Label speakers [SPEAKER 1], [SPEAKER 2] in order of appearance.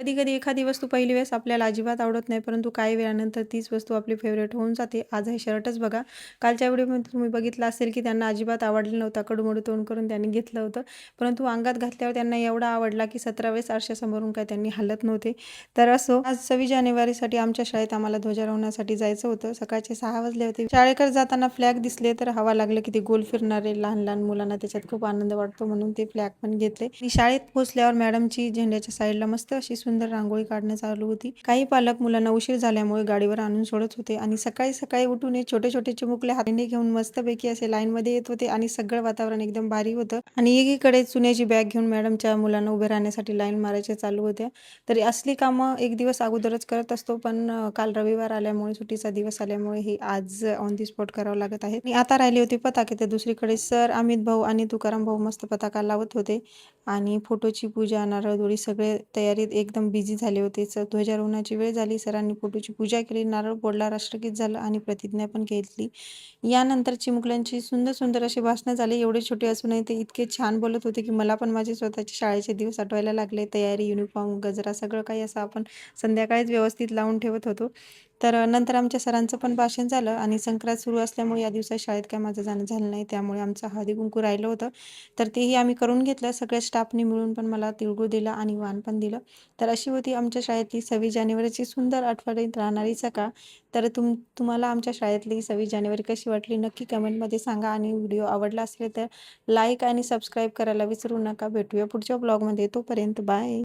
[SPEAKER 1] कधी-कधी एखादी वस्तू पहिली वेळेस आपल्याला अजिबात आवडत नाही, परंतु काही वेळानंतर तीच वस्तू आपली फेव्हरेट होऊन जाते. आज हे शर्टच बघा, कालच्या व्हिडिओमध्ये तुम्ही बघितलं असेल, की त्यांना अजिबात आवडलेला नव्हता. कडू तोंड करून त्यांनी घेतलं होतं. परंतु अंगात घातल्यावर त्यांना एवढा आवडला, की 17 वेळेस आरशासमोरून काही त्यांनी हलत नव्हते. तर असो, आज 26 जानेवारीसाठी आमच्या शाळेत आम्हाला ध्वजारोहणासाठी जायचं होतं. सकाळचे 6 वाजले होते. शाळेकडे जाताना फ्लॅग दिसले, तर हवा लागलं, की ते गोल फिरणारे लहान-लहान मुलांना त्याच्यात खूप आनंद वाटतो, म्हणून ते फ्लॅग पण घेतले. आणि शाळेत पोहोचल्यावर मॅडमची झेंड्याच्या साईडला मस्त अशी सुंदर रांगोळी काढणं चालू होती. काही पालक मुलांना उशीर झाल्यामुळे गाडीवर आणून सोडत होते आणि सकाळी-सकाळी उठून हे छोटे-छोटे चिमुकले हाताने घेऊन मस्तपैकी असे लाईनमध्ये येत होते आणि सगळं वातावरण एकदम भारी होतं. आणि एकीकडे चुन्याची बॅग घेऊन मॅडमच्या मुलांना उभे राहण्यासाठी लाईन मारायच्या चालू होत्या. तर असली कामं एक दिवस अगोदरच करत असतो, पण काल रविवार आल्यामुळे, सुट्टीचा दिवस आल्यामुळे हे आज ऑन दी स्पॉट करावं लागत आहे. आणि आता राहिली होती पताके, तर दुसरीकडे सर, अमित भाऊ आणि तुकाराम भाऊ मस्त पताका लावत होते आणि फोटोची पूजा, नारळ-दोरी सगळे तयारीत एकदम बिझी झाले होते. ध्वजारोहणाची वेळ झाली. सरांनी फोटोची पूजा केली, नारळ फोडला, राष्ट्रगीत झालं आणि प्रतिज्ञा पण घेतली. यानंतर चिमुकल्यांची सुंदर-सुंदर अशी भाषणं झाली. एवढे छोटे असूनही ते इतके छान बोलत होते, की मला पण माझे स्वतःचे शाळेचे दिवस आठवायला लागले. तयारी, युनिफॉर्म, गजरा सगळं काही असं आपण संध्याकाळीच व्यवस्थित लावून ठेवत होतो. तर नंतर आमच्या सरांचं पण भाषण झालं आणि संक्रांत सुरू असल्यामुळे या दिवसात शाळेत काय माझं जाणं झालं नाही. त्यामुळे आमचं हळदी-कुंकू राहिलं होतं. तर तेही आम्ही करून घेतलं. सगळ्या स्टाफनी मिळून पण मला तिळगुळ दिला आणि वाण पण दिलं. तर अशी होती आमच्या शाळेतली 26 जानेवारीची सुंदर आठवणीत राहणारी सकाळ. तर तुम्हाला आमच्या शाळेतली 26 जानेवारी कशी वाटली नक्की कमेंटमध्ये सांगा आणि व्हिडिओ आवडला असेल तर लाईक आणि सबस्क्राईब करायला विसरू नका. भेटूया पुढच्या ब्लॉगमध्ये. तोपर्यंत बाय.